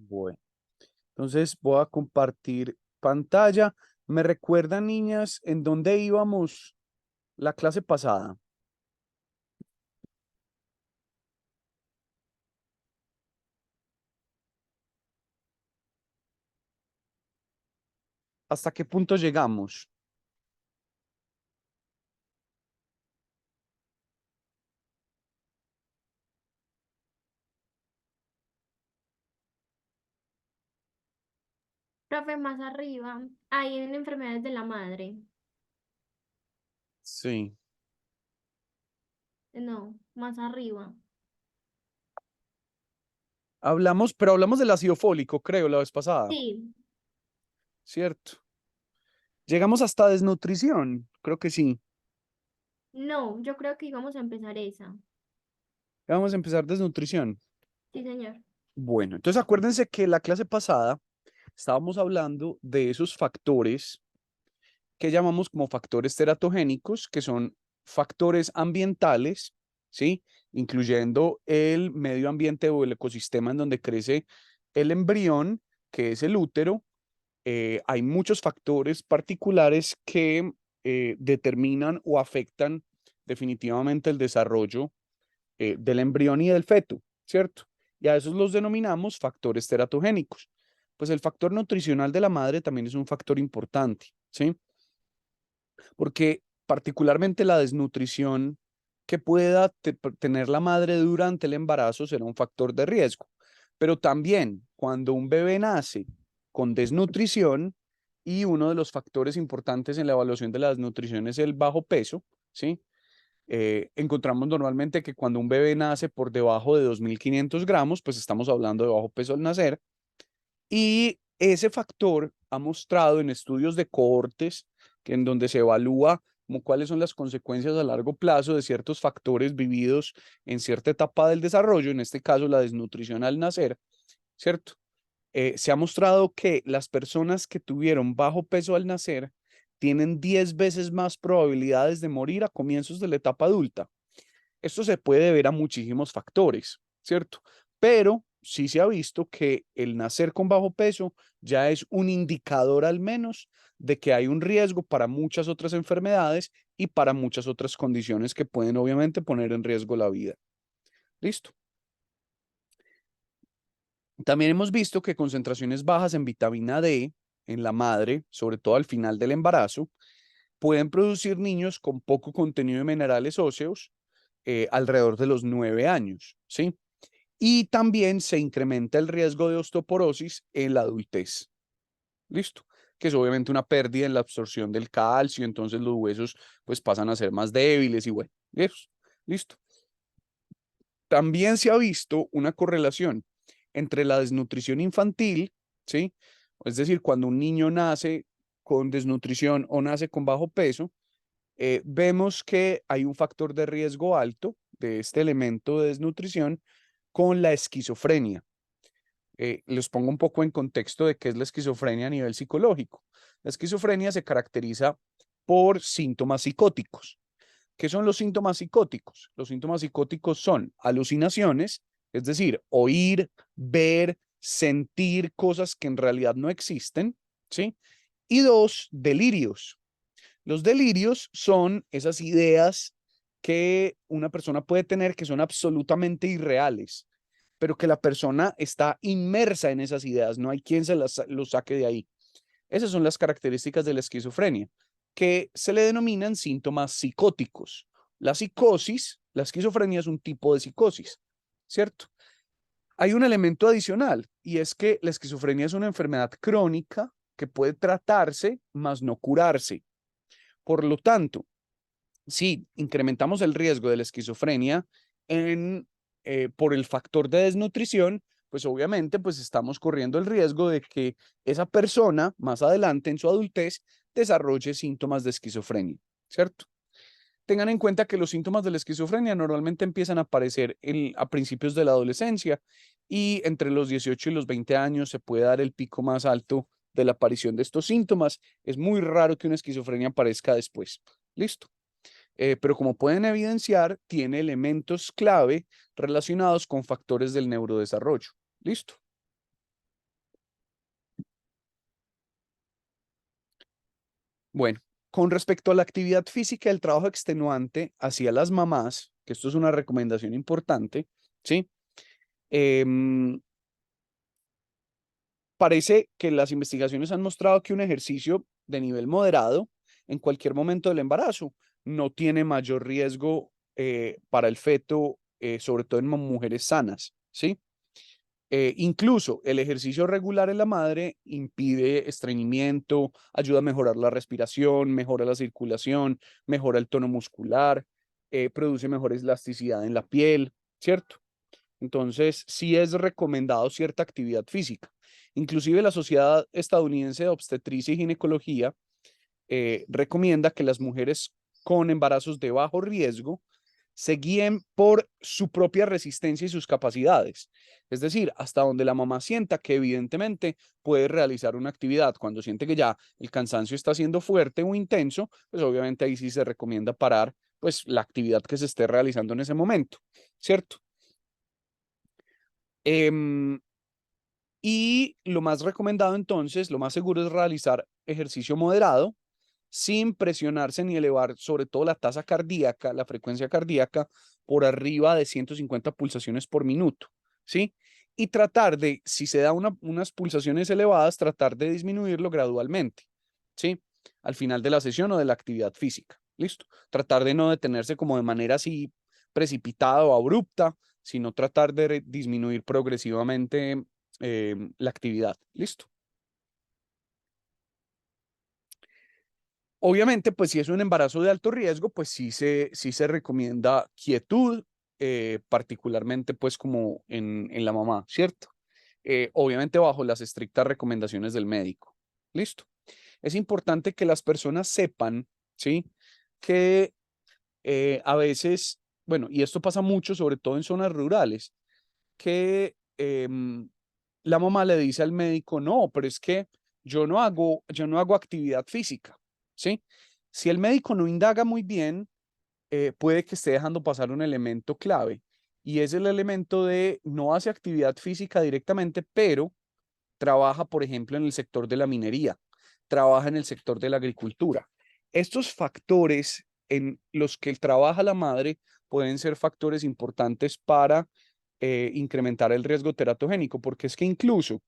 Bueno, entonces voy a compartir pantalla. ¿Me recuerdan, niñas, en dónde íbamos la clase pasada? ¿Hasta qué punto llegamos? Profe, más arriba, ahí en enfermedades de la madre. Sí. No, más arriba. Hablamos, pero hablamos del ácido fólico, creo, la vez pasada, Sí, ¿cierto? Llegamos hasta desnutrición, creo que sí. no, yo creo que íbamos a empezar esa. Vamos a empezar desnutrición. Sí, señor. Bueno, entonces acuérdense que la clase pasada estábamos hablando de esos factores que llamamos como factores teratogénicos, que son factores ambientales, ¿sí? Incluyendo el medio ambiente o el ecosistema en donde crece el embrión, que es el útero. Hay muchos factores particulares que determinan o afectan definitivamente el desarrollo del embrión y del feto, ¿cierto? Y a esos los denominamos factores teratogénicos. Pues el factor nutricional de la madre también es un factor importante, ¿sí? Porque particularmente la desnutrición que pueda tener la madre durante el embarazo será un factor de riesgo. Pero también cuando un bebé nace con desnutrición, y uno de los factores importantes en la evaluación de la desnutrición es el bajo peso, ¿sí? Encontramos normalmente que cuando un bebé nace por debajo de 2.500 gramos, pues estamos hablando de bajo peso al nacer, y ese factor ha mostrado en estudios de cohortes que en donde se evalúa como cuáles son las consecuencias a largo plazo de ciertos factores vividos en cierta etapa del desarrollo, en este caso la desnutrición al nacer, ¿cierto? Se ha mostrado que las personas que tuvieron bajo peso al nacer tienen 10 veces más probabilidades de morir a comienzos de la etapa adulta. Esto se puede deber a muchísimos factores, ¿cierto? Pero sí se ha visto que el nacer con bajo peso ya es un indicador al menos de que hay un riesgo para muchas otras enfermedades y para muchas otras condiciones que pueden obviamente poner en riesgo la vida. Listo. También hemos visto que concentraciones bajas en vitamina D en la madre, sobre todo al final del embarazo, pueden producir niños con poco contenido de minerales óseos alrededor de los 9 años, ¿sí? Y también se incrementa el riesgo de osteoporosis en la adultez. Listo. Que es obviamente una pérdida en la absorción del calcio, entonces los huesos pues pasan a ser más débiles y bueno, eso. Listo. También se ha visto una correlación entre la desnutrición infantil, ¿sí? Es decir, cuando un niño nace con desnutrición o nace con bajo peso, vemos que hay un factor de riesgo alto de este elemento de desnutrición con la esquizofrenia. Les pongo un poco en contexto de qué es la esquizofrenia a nivel psicológico. La esquizofrenia se caracteriza por síntomas psicóticos. ¿Qué son los síntomas psicóticos? Los síntomas psicóticos son alucinaciones, es decir, oír, ver, sentir cosas que en realidad no existen, ¿sí? Y dos, delirios. Los delirios son esas ideas que una persona puede tener que son absolutamente irreales, pero que la persona está inmersa en esas ideas, no hay quien lo saque de ahí. Esas son las características de la esquizofrenia, que se le denominan síntomas psicóticos. La psicosis, la esquizofrenia es un tipo de psicosis, ¿cierto? Hay un elemento adicional y es que la esquizofrenia es una enfermedad crónica que puede tratarse, mas no curarse. Por lo tanto, si incrementamos el riesgo de la esquizofrenia por el factor de desnutrición, pues obviamente pues estamos corriendo el riesgo de que esa persona más adelante en su adultez desarrolle síntomas de esquizofrenia, ¿cierto? Tengan en cuenta que los síntomas de la esquizofrenia normalmente empiezan a aparecer a principios de la adolescencia y entre los 18 y los 20 años se puede dar el pico más alto de la aparición de estos síntomas. Es muy raro que una esquizofrenia aparezca después. Listo. Pero como pueden evidenciar, tiene elementos clave relacionados con factores del neurodesarrollo. Listo. Bueno, con respecto a la actividad física, el trabajo extenuante hacia las mamás, que esto es una recomendación importante, ¿sí? Em, Parece que las investigaciones han mostrado que un ejercicio de nivel moderado en cualquier momento del embarazo no tiene mayor riesgo para el feto, sobre todo en mujeres sanas, ¿sí? Incluso el ejercicio regular en la madre impide estreñimiento, ayuda a mejorar la respiración, mejora la circulación, mejora el tono muscular, produce mejor elasticidad en la piel, ¿cierto? Entonces, sí es recomendado cierta actividad física. Inclusive la Sociedad Estadounidense de Obstetricia y Ginecología recomienda que las mujeres con embarazos de bajo riesgo se guíen por su propia resistencia y sus capacidades. Es decir, hasta donde la mamá sienta que evidentemente puede realizar una actividad. Cuando siente que ya el cansancio está siendo fuerte o intenso, pues obviamente ahí sí se recomienda parar pues la actividad que se esté realizando en ese momento, ¿cierto? Em, y lo más recomendado entonces, lo más seguro es realizar ejercicio moderado, sin presionarse ni elevar sobre todo la tasa cardíaca, la frecuencia cardíaca por arriba de 150 pulsaciones por minuto, ¿sí? Y tratar de, si se da unas pulsaciones elevadas, tratar de disminuirlo gradualmente, ¿sí? Al final de la sesión o de la actividad física, ¿listo? Tratar de no detenerse como de manera así precipitada o abrupta, sino tratar de disminuir progresivamente la actividad, ¿listo? Obviamente, pues si es un embarazo de alto riesgo, pues sí se recomienda quietud, particularmente pues como en la mamá, ¿cierto? Obviamente bajo las estrictas recomendaciones del médico. Listo. Es importante que las personas sepan, ¿sí? Que a veces, bueno, y esto pasa mucho, sobre todo en zonas rurales, que la mamá le dice al médico, no, pero es que yo no hago actividad física, ¿sí? Si el médico no indaga muy bien, puede que esté dejando pasar un elemento clave y es el elemento de no hace actividad física directamente, pero trabaja, por ejemplo, en el sector de la minería, trabaja en el sector de la agricultura. Estos factores en los que trabaja la madre pueden ser factores importantes para incrementar el riesgo teratogénico, porque es que incluso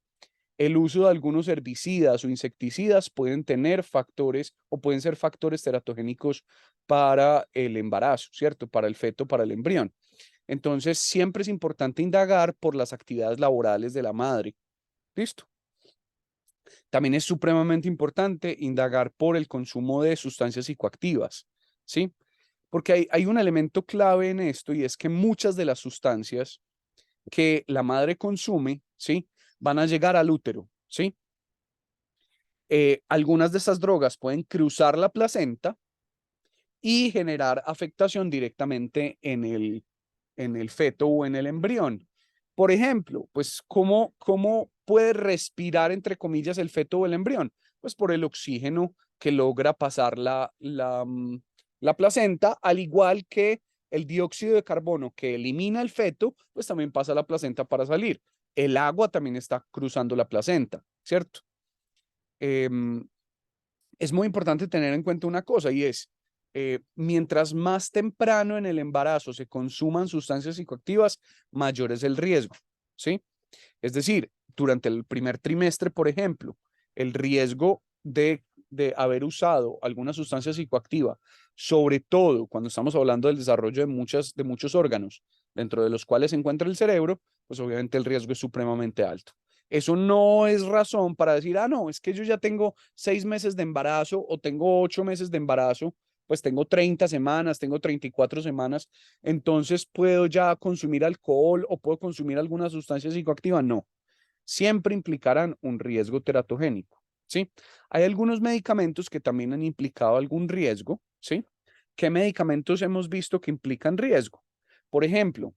el uso de algunos herbicidas o insecticidas pueden tener factores o pueden ser factores teratogénicos para el embarazo, ¿cierto? Para el feto, para el embrión. Entonces, siempre es importante indagar por las actividades laborales de la madre. ¿Listo? También es supremamente importante indagar por el consumo de sustancias psicoactivas, ¿sí? Porque hay un elemento clave en esto y es que muchas de las sustancias que la madre consume, ¿sí? Van a llegar al útero, ¿sí? Algunas de estas drogas pueden cruzar la placenta y generar afectación directamente en el feto o en el embrión. Por ejemplo, pues, ¿cómo puede respirar, entre comillas, el feto o el embrión? Pues por el oxígeno que logra pasar la placenta, al igual que el dióxido de carbono que elimina el feto, pues también pasa a la placenta para salir. El agua también está cruzando la placenta, ¿cierto? Em, es muy importante tener en cuenta una cosa y es, mientras más temprano en el embarazo se consuman sustancias psicoactivas, mayor es el riesgo, ¿sí? Es decir, durante el primer trimestre, por ejemplo, el riesgo de haber usado alguna sustancia psicoactiva, sobre todo cuando estamos hablando del desarrollo de muchos órganos, dentro de los cuales se encuentra el cerebro, pues obviamente el riesgo es supremamente alto. Eso no es razón para decir, ah, no, es que yo ya tengo 6 meses de embarazo o tengo 8 meses de embarazo, pues tengo 30 semanas, tengo 34 semanas, entonces puedo ya consumir alcohol o puedo consumir alguna sustancia psicoactiva. No, siempre implicarán un riesgo teratogénico, ¿sí? Hay algunos medicamentos que también han implicado algún riesgo, ¿sí? ¿Qué medicamentos hemos visto que implican riesgo? Por ejemplo,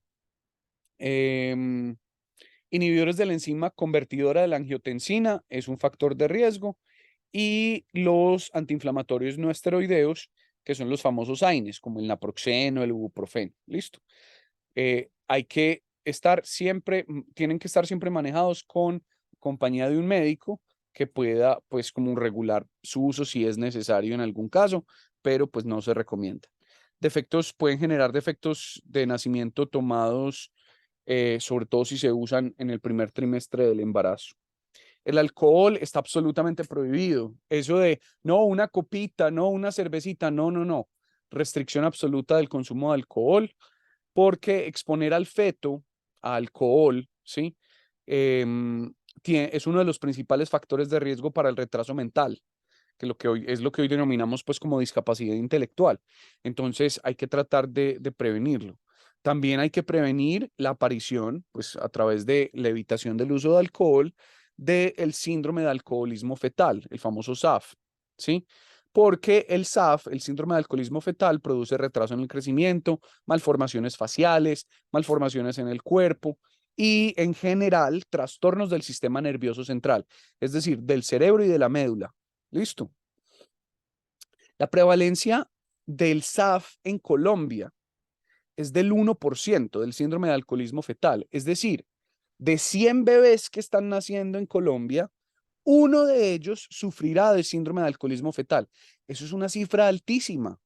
em, inhibidores de la enzima convertidora de la angiotensina es un factor de riesgo y los antiinflamatorios no esteroideos, que son los famosos AINES, como el naproxeno, el ibuprofeno. Listo. Hay que estar siempre, tienen que estar siempre manejados con compañía de un médico que pueda pues como regular su uso si es necesario en algún caso, pero pues no se recomienda. Defectos pueden generar defectos de nacimiento tomados, sobre todo si se usan en el primer trimestre del embarazo. El alcohol está absolutamente prohibido. Eso de, no, una copita, no, una cervecita, no, no, no. Restricción absoluta del consumo de alcohol, porque exponer al feto a alcohol, ¿sí? Es uno de los principales factores de riesgo para el retraso mental, que, es lo que hoy denominamos pues como discapacidad intelectual. Entonces hay que tratar de prevenirlo. También hay que prevenir la aparición, pues a través de la evitación del uso de alcohol, del síndrome de alcoholismo fetal, el famoso SAF, ¿sí? Porque el SAF, el síndrome de alcoholismo fetal, produce retraso en el crecimiento, malformaciones faciales, malformaciones en el cuerpo y en general trastornos del sistema nervioso central, es decir, del cerebro y de la médula. Listo. La prevalencia del SAF en Colombia es del 1% del síndrome de alcoholismo fetal. Es decir, de 100 bebés que están naciendo en Colombia, uno de ellos sufrirá de síndrome de alcoholismo fetal. Eso es una cifra altísima.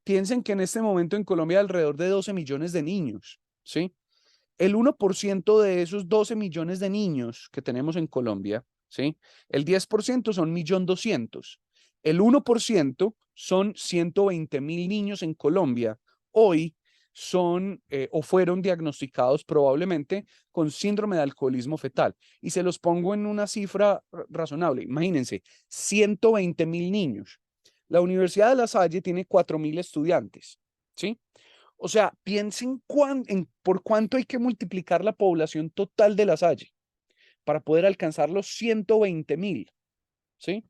Piensen que en este momento en Colombia hay alrededor de 12 millones de niños, ¿sí? El 1% de esos 12 millones de niños que tenemos en Colombia, ¿sí? El 10% son 1.200.000. El 1% son 120.000 niños en Colombia. Hoy son o fueron diagnosticados probablemente con síndrome de alcoholismo fetal. Y se los pongo en una cifra razonable. Imagínense, 120.000 niños. La Universidad de La Salle tiene 4.000 estudiantes, ¿sí? O sea, piensen por cuánto hay que multiplicar la población total de La Salle para poder alcanzar los 120.000, ¿sí?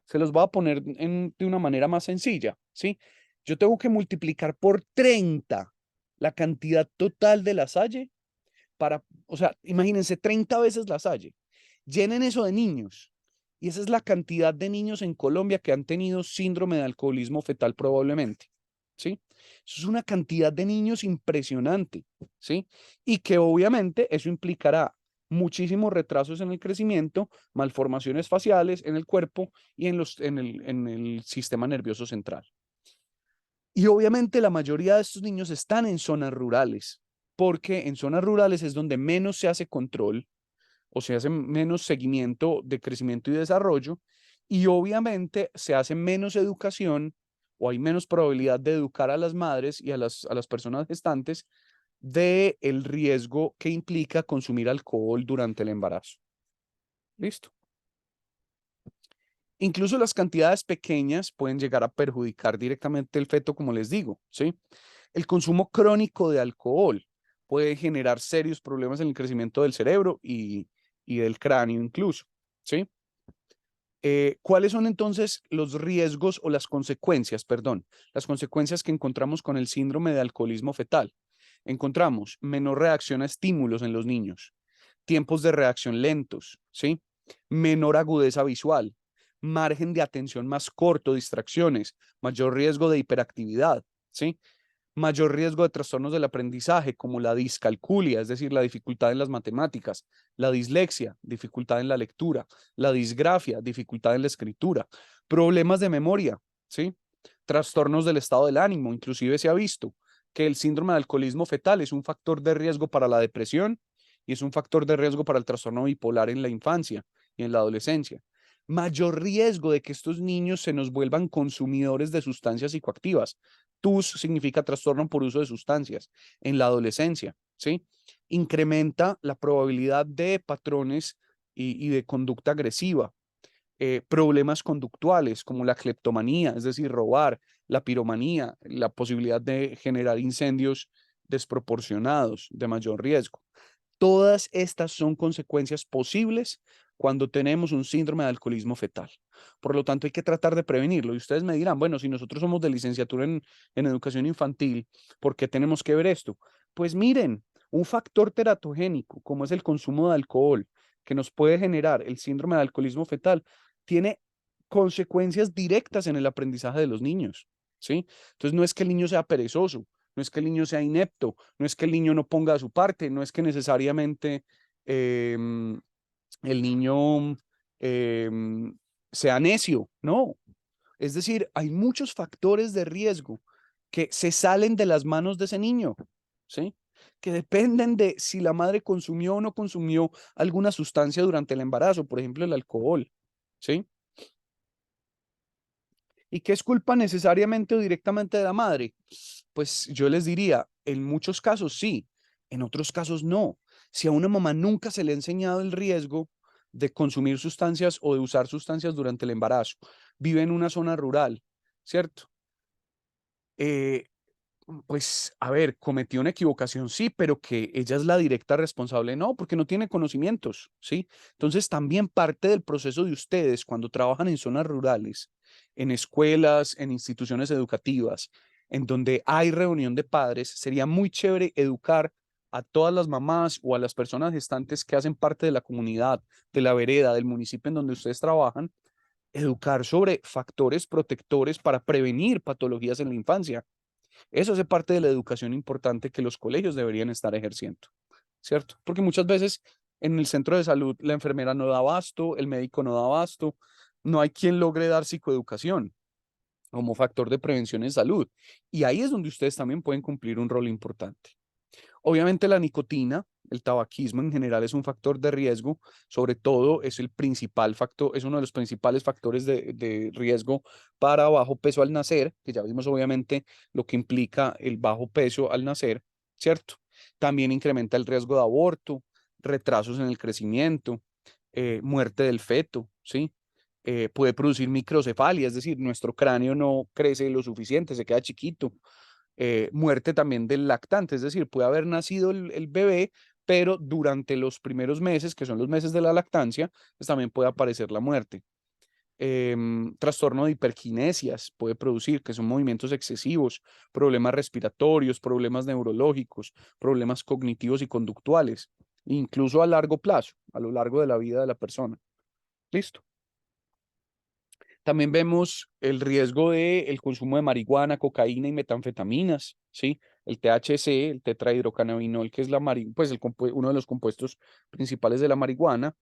Se los voy a poner de una manera más sencilla, ¿sí? Yo tengo que multiplicar por 30 la cantidad total de La Salle o sea, imagínense 30 veces La Salle. Llenen eso de niños. Y esa es la cantidad de niños en Colombia que han tenido síndrome de alcoholismo fetal probablemente, ¿sí? Eso es una cantidad de niños impresionante, ¿sí? Y que obviamente eso implicará muchísimos retrasos en el crecimiento, malformaciones faciales en el cuerpo y en el sistema nervioso central. Y obviamente la mayoría de estos niños están en zonas rurales, porque en zonas rurales es donde menos se hace control o se hace menos seguimiento de crecimiento y desarrollo, y obviamente se hace menos educación o hay menos probabilidad de educar a las madres y a las personas gestantes de el riesgo que implica consumir alcohol durante el embarazo. Listo. Incluso las cantidades pequeñas pueden llegar a perjudicar directamente el feto, como les digo, ¿sí? El consumo crónico de alcohol puede generar serios problemas en el crecimiento del cerebro y del cráneo incluso, ¿sí? ¿Cuáles son entonces los riesgos o las consecuencias, perdón, las consecuencias que encontramos con el síndrome de alcoholismo fetal? Encontramos menor reacción a estímulos en los niños, tiempos de reacción lentos, ¿sí? Menor agudeza visual, margen de atención más corto, distracciones, mayor riesgo de hiperactividad, ¿sí? Mayor riesgo de trastornos del aprendizaje, como la discalculia, es decir, la dificultad en las matemáticas, la dislexia, dificultad en la lectura, la disgrafia, dificultad en la escritura, problemas de memoria, ¿sí? Trastornos del estado del ánimo, inclusive se ha visto que el síndrome de alcoholismo fetal es un factor de riesgo para la depresión y es un factor de riesgo para el trastorno bipolar en la infancia y en la adolescencia. Mayor riesgo de que estos niños se nos vuelvan consumidores de sustancias psicoactivas. TUS significa trastorno por uso de sustancias en la adolescencia, ¿sí? Incrementa la probabilidad de patrones y de conducta agresiva, problemas conductuales como la cleptomanía, es decir, robar, la piromanía, la posibilidad de generar incendios desproporcionados de mayor riesgo. Todas estas son consecuencias posibles cuando tenemos un síndrome de alcoholismo fetal. Por lo tanto, hay que tratar de prevenirlo. Y ustedes me dirán, bueno, si nosotros somos de licenciatura en educación infantil, ¿por qué tenemos que ver esto? Pues miren, un factor teratogénico, como es el consumo de alcohol, que nos puede generar el síndrome de alcoholismo fetal, tiene consecuencias directas en el aprendizaje de los niños, ¿sí? Entonces, no es que el niño sea perezoso, no es que el niño sea inepto, no es que el niño no ponga su parte, no es que necesariamente el niño sea necio, no. Es decir, hay muchos factores de riesgo que se salen de las manos de ese niño, ¿sí? Que dependen de si la madre consumió o no consumió alguna sustancia durante el embarazo, por ejemplo, el alcohol, ¿sí? ¿Y qué es culpa necesariamente o directamente de la madre? Pues yo les diría, en muchos casos sí, en otros casos no. Si a una mamá nunca se le ha enseñado el riesgo de consumir sustancias o de usar sustancias durante el embarazo, vive en una zona rural, ¿cierto? Eh, pues, a ver, cometió una equivocación, sí, pero que ella es la directa responsable, no, porque no tiene conocimientos, ¿sí? Entonces, también parte del proceso de ustedes cuando trabajan en zonas rurales, en escuelas, en instituciones educativas, en donde hay reunión de padres, sería muy chévere educar a todas las mamás o a las personas gestantes que hacen parte de la comunidad, de la vereda, del municipio en donde ustedes trabajan, educar sobre factores protectores para prevenir patologías en la infancia. Eso hace parte de la educación importante que los colegios deberían estar ejerciendo, ¿cierto? Porque muchas veces en el centro de salud la enfermera no da abasto, el médico no da abasto, no hay quien logre dar psicoeducación como factor de prevención en salud. Y ahí es donde ustedes también pueden cumplir un rol importante. Obviamente la nicotina, el tabaquismo en general es un factor de riesgo, sobre todo es el principal factor, es uno de los principales factores de riesgo para bajo peso al nacer, que ya vimos obviamente lo que implica el bajo peso al nacer, ¿cierto? También incrementa el riesgo de aborto, retrasos en el crecimiento, muerte del feto, ¿sí? Puede producir microcefalia, es decir, nuestro cráneo no crece lo suficiente, se queda chiquito, muerte también del lactante, es decir, puede haber nacido el bebé, pero durante los primeros meses, que son los meses de la lactancia, pues también puede aparecer la muerte. Trastorno de hiperquinesias puede producir, que son movimientos excesivos, problemas respiratorios, problemas neurológicos, problemas cognitivos y conductuales, incluso a largo plazo, a lo largo de la vida de la persona. Listo. También vemos el riesgo del consumo de marihuana, cocaína y metanfetaminas, ¿sí? El THC, el tetrahidrocannabinol, que es pues uno de los compuestos principales de la marihuana,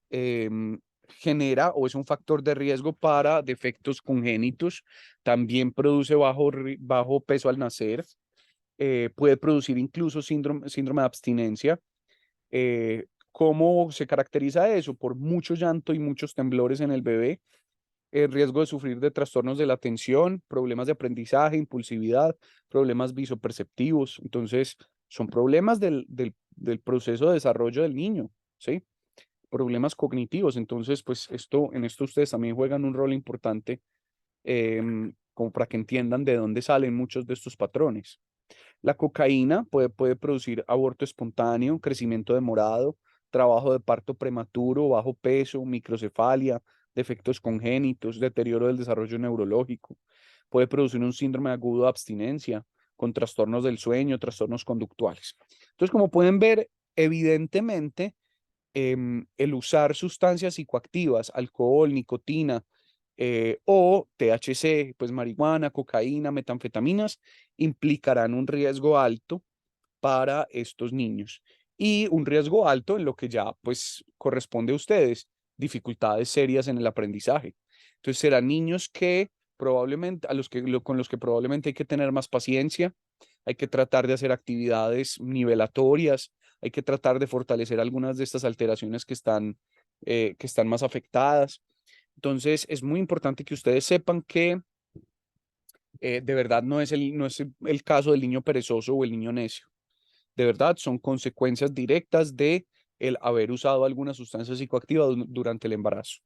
em, genera o es un factor de riesgo para defectos congénitos. También produce bajo peso al nacer. Puede producir incluso síndrome de abstinencia. ¿Cómo se caracteriza eso? Por mucho llanto y muchos temblores en el bebé, el riesgo de sufrir de trastornos de la atención, problemas de aprendizaje, impulsividad, problemas visoperceptivos. Entonces, son problemas del proceso de desarrollo del niño, ¿sí? Problemas cognitivos. Entonces, pues en esto ustedes también juegan un rol importante, como para que entiendan de dónde salen muchos de estos patrones. La cocaína puede producir aborto espontáneo, crecimiento demorado, trabajo de parto prematuro, bajo peso, microcefalia, defectos congénitos, deterioro del desarrollo neurológico. Puede producir un síndrome agudo de abstinencia con trastornos del sueño, trastornos conductuales. Entonces, como pueden ver, evidentemente, el usar sustancias psicoactivas, alcohol, nicotina, o THC, pues marihuana, cocaína, metanfetaminas, implicarán un riesgo alto para estos niños y un riesgo alto en lo que ya pues corresponde a ustedes, dificultades serias en el aprendizaje. Entonces serán niños que probablemente, con los que probablemente hay que tener más paciencia, hay que tratar de hacer actividades nivelatorias, hay que tratar de fortalecer algunas de estas alteraciones que están más afectadas. Entonces, es muy importante que ustedes sepan que de verdad no es el caso del niño perezoso o el niño necio. De verdad, son consecuencias directas de el haber usado alguna sustancia psicoactiva durante el embarazo.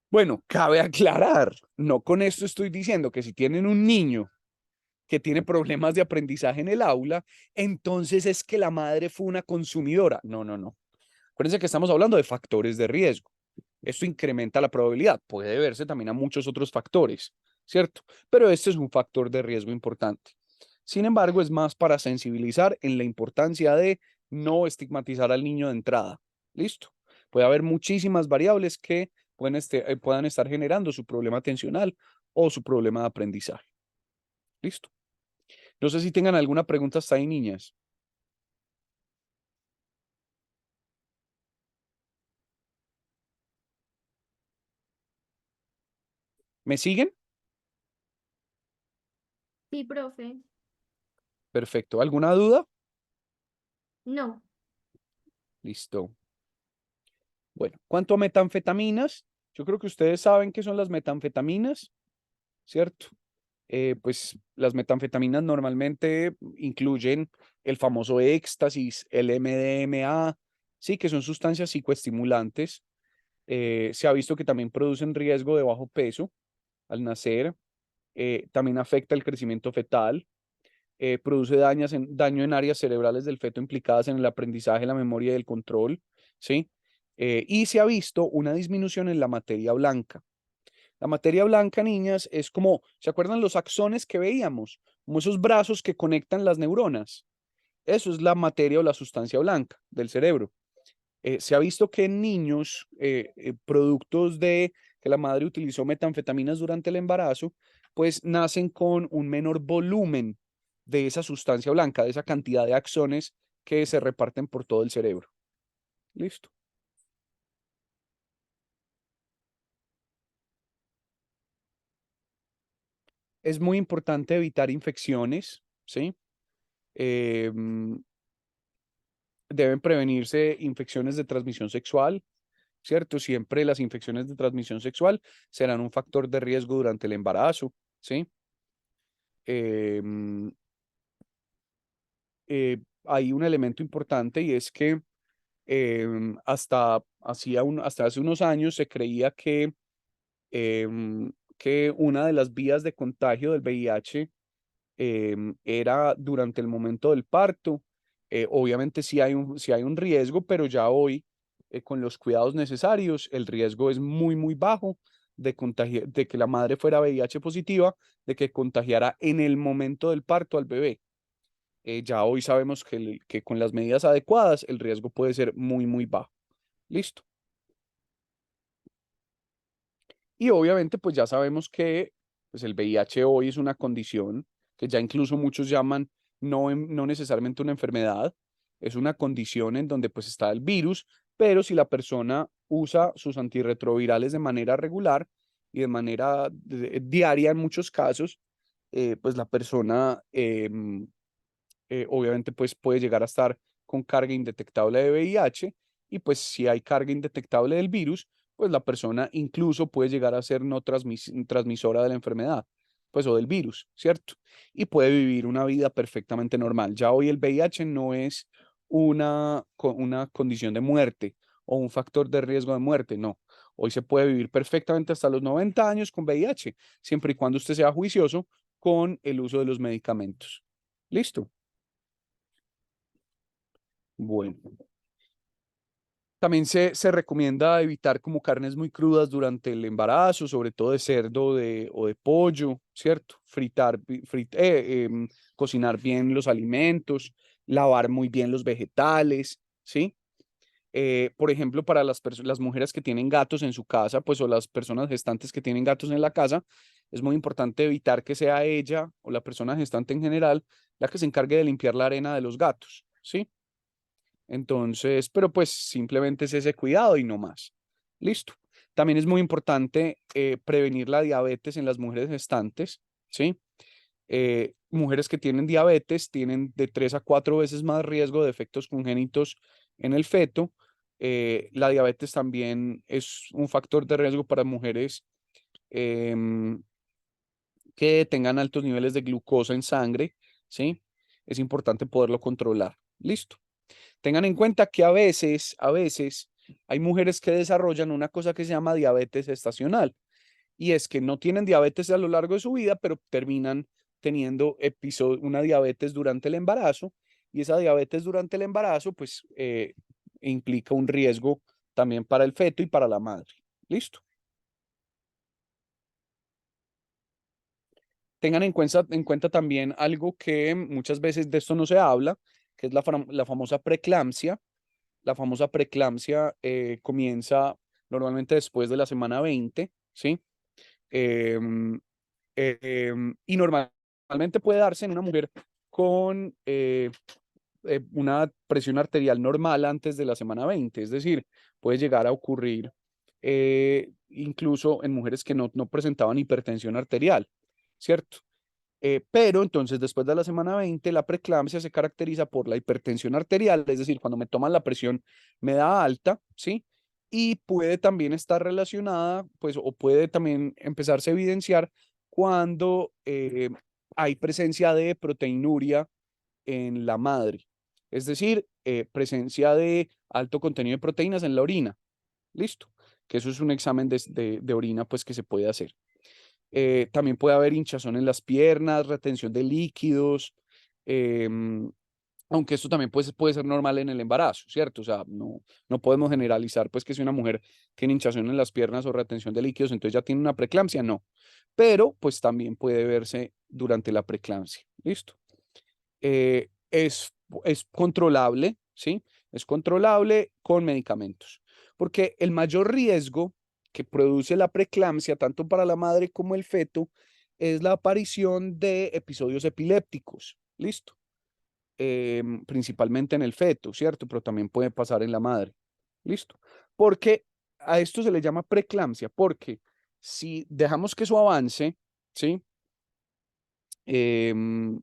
Bueno, cabe aclarar, no con esto estoy diciendo que si tienen un niño que tiene problemas de aprendizaje en el aula, entonces es que la madre fue una consumidora. No, no, no. Acuérdense que estamos hablando de factores de riesgo. Esto incrementa la probabilidad. Puede verse también a muchos otros factores, ¿cierto? Pero este es un factor de riesgo importante. Sin embargo, es más para sensibilizar en la importancia de no estigmatizar al niño de entrada. ¿Listo? Puede haber muchísimas variables que puedan estar generando su problema atencional o su problema de aprendizaje. ¿Listo? No sé si tengan alguna pregunta hasta ahí, niñas. ¿Me siguen? Sí, profe. Perfecto. ¿Alguna duda? No. Listo. Bueno, ¿cuánto a metanfetaminas? Yo creo que ustedes saben qué son las metanfetaminas, ¿cierto? Pues las metanfetaminas normalmente incluyen el famoso éxtasis, el MDMA, sí, que son sustancias psicoestimulantes. Se ha visto que también producen riesgo de bajo peso al nacer, también afecta el crecimiento fetal, produce daño en áreas cerebrales del feto implicadas en el aprendizaje, la memoria y el control, ¿sí? Y se ha visto una disminución en la materia blanca. La materia blanca, niñas, es como, ¿se acuerdan los axones que veíamos? Como esos brazos que conectan las neuronas. Eso es la materia o la sustancia blanca del cerebro. Se ha visto que en niños, productos de que la madre utilizó metanfetaminas durante el embarazo, pues nacen con un menor volumen de esa sustancia blanca, de esa cantidad de axones que se reparten por todo el cerebro. Listo. Es muy importante evitar infecciones, ¿sí? Em, Deben prevenirse infecciones de transmisión sexual, ¿cierto? Siempre las infecciones de transmisión sexual serán un factor de riesgo durante el embarazo, ¿sí? Em, Hay un elemento importante y es que hasta hace unos años se creía que una de las vías de contagio del VIH era durante el momento del parto. Obviamente sí hay un riesgo, pero ya hoy, con los cuidados necesarios, el riesgo es muy, muy bajo de que la madre fuera VIH positiva, de que contagiara en el momento del parto al bebé. Ya hoy sabemos que con las medidas adecuadas el riesgo puede ser muy, muy bajo. Listo. Y obviamente, pues ya sabemos que pues el VIH hoy es una condición que ya incluso muchos llaman no necesariamente una enfermedad, es una condición en donde pues está el virus, pero si la persona usa sus antirretrovirales de manera regular y de manera diaria en muchos casos, pues la persona obviamente pues puede llegar a estar con carga indetectable de VIH y pues si hay carga indetectable del virus, pues la persona incluso puede llegar a ser no transmisora de la enfermedad, pues o del virus, ¿cierto? Y puede vivir una vida perfectamente normal. Ya hoy el VIH no es una condición de muerte o un factor de riesgo de muerte, no. Hoy se puede vivir perfectamente hasta los 90 años con VIH, siempre y cuando usted sea juicioso con el uso de los medicamentos. ¿Listo? Bueno, también se recomienda evitar como carnes muy crudas durante el embarazo, sobre todo de cerdo o de pollo, ¿cierto? Cocinar bien los alimentos, lavar muy bien los vegetales, ¿sí? Por ejemplo, para las mujeres que tienen gatos en su casa, pues o las personas gestantes que tienen gatos en la casa, es muy importante evitar que sea ella o la persona gestante en general la que se encargue de limpiar la arena de los gatos, ¿sí? Entonces, pero pues simplemente es ese cuidado y no más. Listo. También es muy importante prevenir la diabetes en las mujeres gestantes, ¿sí? Mujeres que tienen diabetes tienen de 3 a 4 veces más riesgo de efectos congénitos en el feto. La diabetes también es un factor de riesgo para mujeres em, que tengan altos niveles de glucosa en sangre, ¿sí? Es importante poderlo controlar. Listo. Tengan en cuenta que a veces hay mujeres que desarrollan una cosa que se llama diabetes estacional y es que no tienen diabetes a lo largo de su vida, pero terminan teniendo una diabetes durante el embarazo y esa diabetes durante el embarazo pues implica un riesgo también para el feto y para la madre. ¿Listo? Tengan en cuenta también algo que muchas veces de esto no se habla, que es la famosa preeclampsia. La famosa preeclampsia comienza normalmente después de la semana 20, ¿sí? Em, y normalmente puede darse en una mujer con una presión arterial normal antes de la semana 20, es decir, puede llegar a ocurrir incluso en mujeres que no presentaban hipertensión arterial, ¿cierto? Pero entonces después de la semana 20, la preeclampsia se caracteriza por la hipertensión arterial, es decir, cuando me toman la presión me da alta, ¿sí? Y puede también estar relacionada, pues, o puede también empezarse a evidenciar cuando hay presencia de proteinuria en la madre, es decir, presencia de alto contenido de proteínas en la orina. Listo, que eso es un examen de orina, pues, que se puede hacer. También puede haber hinchazón en las piernas, retención de líquidos, em, aunque esto también puede ser normal en el embarazo, ¿cierto? O sea, no podemos generalizar, pues, que si una mujer tiene hinchazón en las piernas o retención de líquidos, entonces ya tiene una preeclampsia, no. Pero, pues, también puede verse durante la preeclampsia, ¿listo? Eh, es, es controlable, ¿sí? Es controlable con medicamentos, porque el mayor riesgo que produce la preeclampsia, tanto para la madre como el feto, es la aparición de episodios epilépticos, ¿listo? Principalmente en el feto, ¿cierto? Pero también puede pasar en la madre, ¿listo? Porque a esto se le llama preeclampsia, porque si dejamos que eso avance, ¿sí? Em,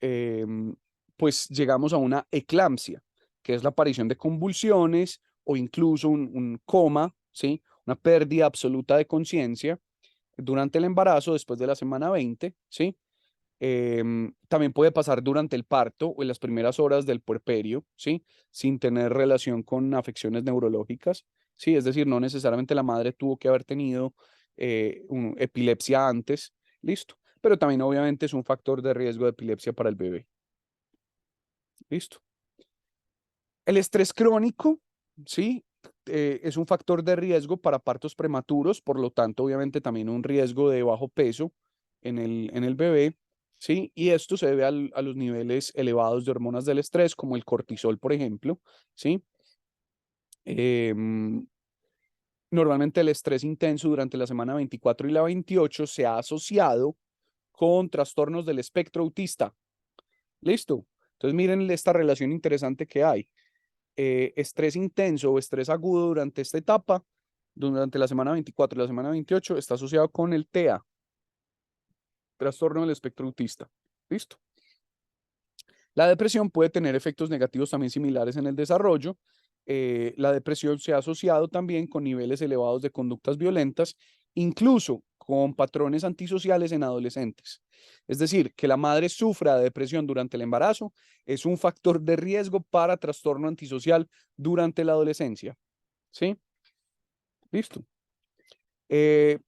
em, pues llegamos a una eclampsia, que es la aparición de convulsiones o incluso un coma, ¿sí? Una pérdida absoluta de conciencia durante el embarazo después de la semana 20, ¿sí? También puede pasar durante el parto o en las primeras horas del puerperio, ¿sí? Sin tener relación con afecciones neurológicas, ¿sí? Es decir, no necesariamente la madre tuvo que haber tenido epilepsia antes, listo. Pero también obviamente es un factor de riesgo de epilepsia para el bebé, listo. El estrés crónico, ¿sí? Es un factor de riesgo para partos prematuros, por lo tanto, obviamente también un riesgo de bajo peso en el bebé, ¿sí? Y esto se debe a los niveles elevados de hormonas del estrés, como el cortisol, por ejemplo, ¿sí? Em, Normalmente el estrés intenso durante la semana 24 y la 28 se ha asociado con trastornos del espectro autista. ¿Listo? Entonces miren esta relación interesante que hay. Estrés intenso o estrés agudo durante esta etapa, durante la semana 24 y la semana 28, está asociado con el TEA, trastorno del espectro autista. ¿Listo? La depresión puede tener efectos negativos también similares en el desarrollo. La depresión se ha asociado también con niveles elevados de conductas violentas, incluso con patrones antisociales en adolescentes. Es decir, que la madre sufra de depresión durante el embarazo es un factor de riesgo para trastorno antisocial durante la adolescencia. ¿Sí? Listo. Eh,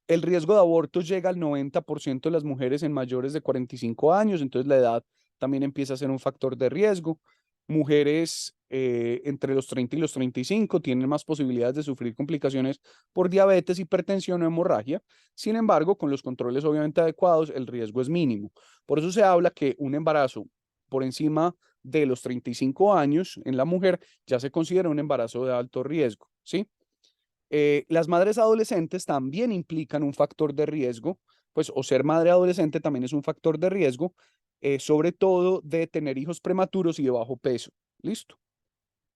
el riesgo de aborto llega al 90% de las mujeres en mayores de 45 años, entonces la edad también empieza a ser un factor de riesgo. Mujeres entre los 30 y los 35 tienen más posibilidades de sufrir complicaciones por diabetes, hipertensión o hemorragia. Sin embargo, con los controles obviamente adecuados, el riesgo es mínimo. Por eso se habla que un embarazo por encima de los 35 años en la mujer ya se considera un embarazo de alto riesgo, ¿sí? Las madres adolescentes también implican un factor de riesgo, pues o ser madre adolescente también es un factor de riesgo, sobre todo de tener hijos prematuros y de bajo peso. ¿Listo?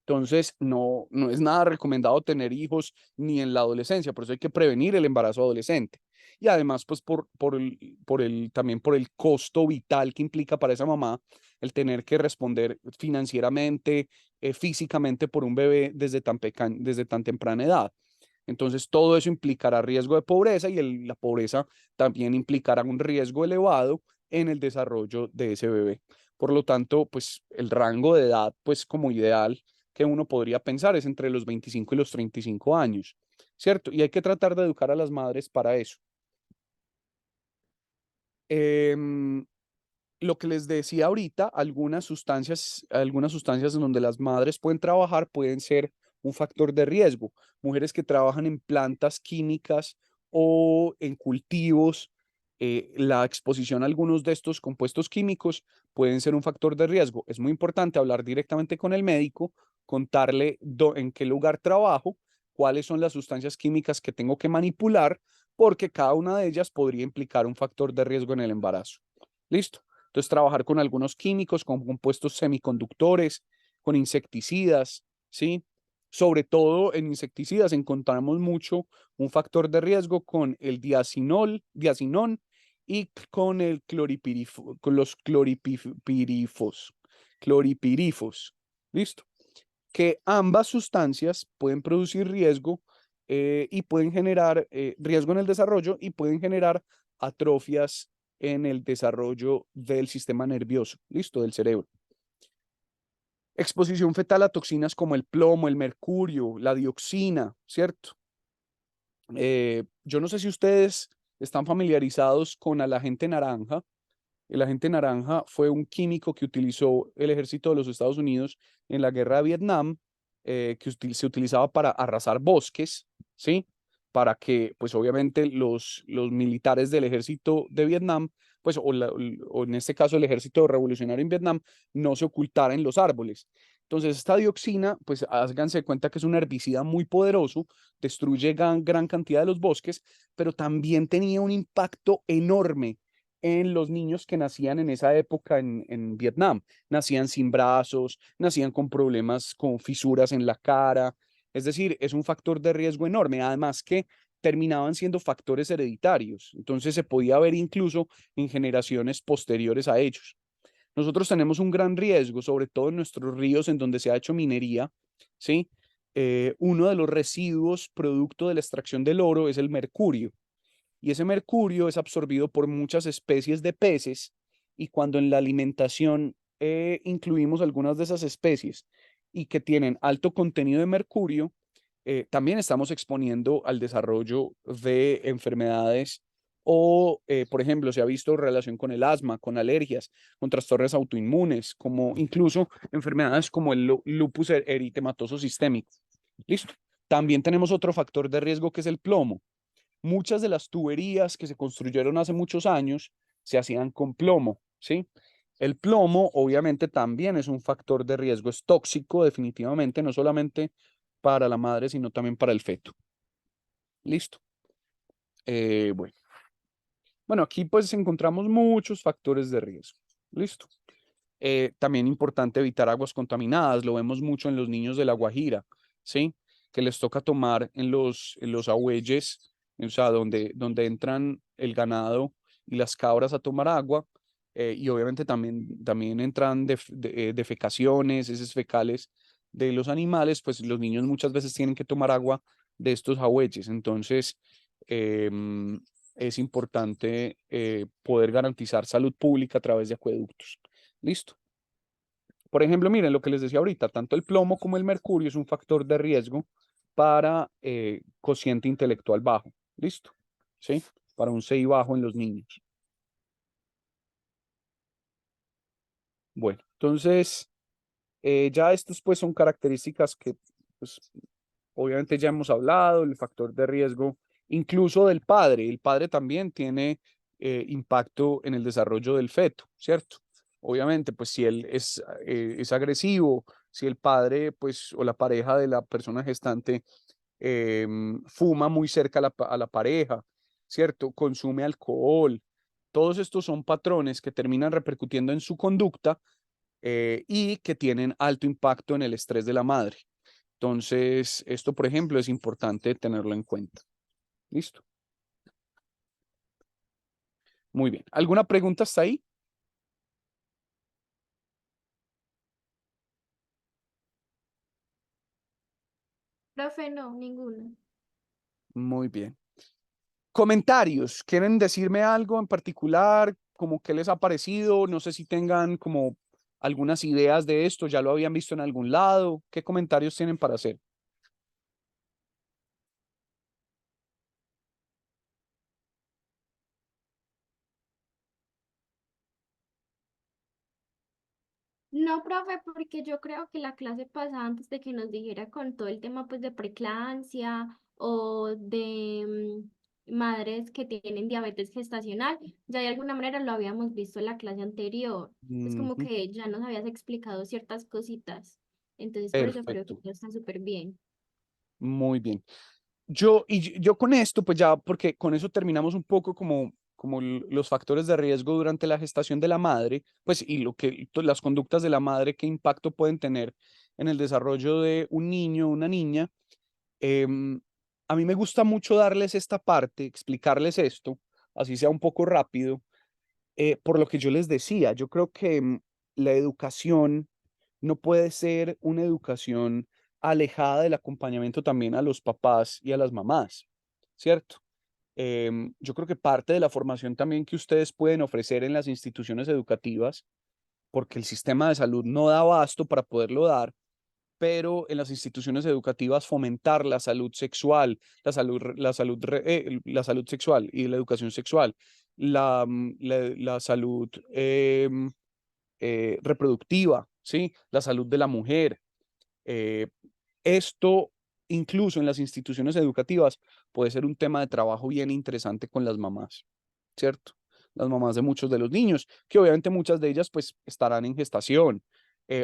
Entonces, no es nada recomendado tener hijos ni en la adolescencia, por eso hay que prevenir el embarazo adolescente. Y además, pues también por el costo vital que implica para esa mamá el tener que responder financieramente, físicamente por un bebé desde tan temprana edad. Entonces, todo eso implicará riesgo de pobreza y la pobreza también implicará un riesgo elevado en el desarrollo de ese bebé. Por lo tanto, pues el rango de edad, pues como ideal que uno podría pensar es entre los 25 y los 35 años, ¿cierto? Y hay que tratar de educar a las madres para eso. Em, lo que les decía ahorita, algunas sustancias en donde las madres pueden trabajar pueden ser un factor de riesgo. Mujeres que trabajan en plantas químicas o en cultivos, la exposición a algunos de estos compuestos químicos pueden ser un factor de riesgo. Es muy importante hablar directamente con el médico, contarle en qué lugar trabajo, cuáles son las sustancias químicas que tengo que manipular, porque cada una de ellas podría implicar un factor de riesgo en el embarazo. ¿Listo? Entonces, trabajar con algunos químicos, con compuestos semiconductores, con insecticidas, ¿sí? Sobre todo en insecticidas encontramos mucho un factor de riesgo con el diacinón y con el con los cloripirifos. ¿Listo? Que ambas sustancias pueden producir riesgo y pueden generar riesgo en el desarrollo y pueden generar atrofias en el desarrollo del sistema nervioso, listo, del cerebro. Exposición fetal a toxinas como el plomo, el mercurio, la dioxina, ¿cierto? Yo no sé si ustedes están familiarizados con el agente naranja. El agente naranja fue un químico que utilizó el ejército de los Estados Unidos en la guerra de Vietnam, que se utilizaba para arrasar bosques, ¿sí? Para que, pues obviamente, los militares del ejército de Vietnam, pues, o en este caso el ejército revolucionario en Vietnam, no se ocultara en los árboles. Entonces, esta dioxina, pues háganse cuenta que es un herbicida muy poderoso, destruye gran cantidad de los bosques, pero también tenía un impacto enorme en los niños que nacían en esa época en Vietnam. Nacían sin brazos, nacían con problemas, con fisuras en la cara. Es decir, es un factor de riesgo enorme. Además que terminaban siendo factores hereditarios. Entonces se podía ver incluso en generaciones posteriores a ellos. Nosotros tenemos un gran riesgo, sobre todo en nuestros ríos en donde se ha hecho minería, ¿sí? Uno de los residuos producto de la extracción del oro es el mercurio y ese mercurio es absorbido por muchas especies de peces y cuando en la alimentación incluimos algunas de esas especies y que tienen alto contenido de mercurio, también estamos exponiendo al desarrollo de enfermedades o, por ejemplo, se ha visto relación con el asma, con alergias, con trastornos autoinmunes, como incluso enfermedades como el lupus eritematoso sistémico. ¿Listo? También tenemos otro factor de riesgo que es el plomo. Muchas de las tuberías que se construyeron hace muchos años se hacían con plomo, ¿sí? El plomo obviamente también es un factor de riesgo, es tóxico definitivamente, no solamente para la madre, sino también para el feto. Listo. Bueno. Bueno, aquí pues encontramos muchos factores de riesgo. Listo. También importante evitar aguas contaminadas, lo vemos mucho en los niños de La Guajira, ¿sí? Que les toca tomar en los ahueyes, o sea, donde entran el ganado y las cabras a tomar agua, y obviamente también entran defecaciones, heces fecales de los animales, pues los niños muchas veces tienen que tomar agua de estos ahueyes, entonces es importante poder garantizar salud pública a través de acueductos. Listo. Por ejemplo, miren lo que les decía ahorita, tanto el plomo como el mercurio es un factor de riesgo para cociente intelectual bajo. Listo. ¿Sí? Para un CI bajo en los niños. Bueno, entonces, ya estos pues son características que pues, obviamente ya hemos hablado, el factor de riesgo incluso del padre. El padre también tiene impacto en el desarrollo del feto, ¿cierto? Obviamente, pues si él es agresivo, si el padre, pues, o la pareja de la persona gestante fuma muy cerca a la pareja, ¿cierto? Consume alcohol. Todos estos son patrones que terminan repercutiendo en su conducta y que tienen alto impacto en el estrés de la madre. Entonces, esto, por ejemplo, es importante tenerlo en cuenta. ¿Listo? Muy bien. ¿Alguna pregunta hasta ahí? Profe, no, ninguno. Muy bien. Comentarios. ¿Quieren decirme algo en particular? ¿Como qué les ha parecido? No sé si tengan como algunas ideas de esto. ¿Ya lo habían visto en algún lado? ¿Qué comentarios tienen para hacer? No, profe, porque yo creo que la clase pasada, antes de que nos dijera con todo el tema pues de preeclampsia o de madres que tienen diabetes gestacional, ya de alguna manera lo habíamos visto en la clase anterior. Es como Ujú. que ya nos habías explicado ciertas cositas. Entonces, por eso creo que Perfecto. todo está súper bien. Muy bien. Yo con esto, pues ya, porque con eso terminamos un poco como los factores de riesgo durante la gestación de la madre, pues y lo que las conductas de la madre, qué impacto pueden tener en el desarrollo de un niño o una niña. Em, a mí me gusta mucho darles esta parte, explicarles esto, así sea un poco rápido, por lo que yo les decía. Yo creo que la educación no puede ser una educación alejada del acompañamiento también a los papás y a las mamás, ¿cierto? Yo creo que parte de la formación también que ustedes pueden ofrecer en las instituciones educativas, porque el sistema de salud no da abasto para poderlo dar, pero en las instituciones educativas fomentar la salud sexual, la salud sexual y la educación sexual, la salud reproductiva, ¿sí? La salud de la mujer. eh, Esto, incluso en las instituciones educativas, puede ser un tema de trabajo bien interesante con las mamás, ¿cierto? Las mamás de muchos de los niños, que obviamente muchas de ellas pues estarán en gestación,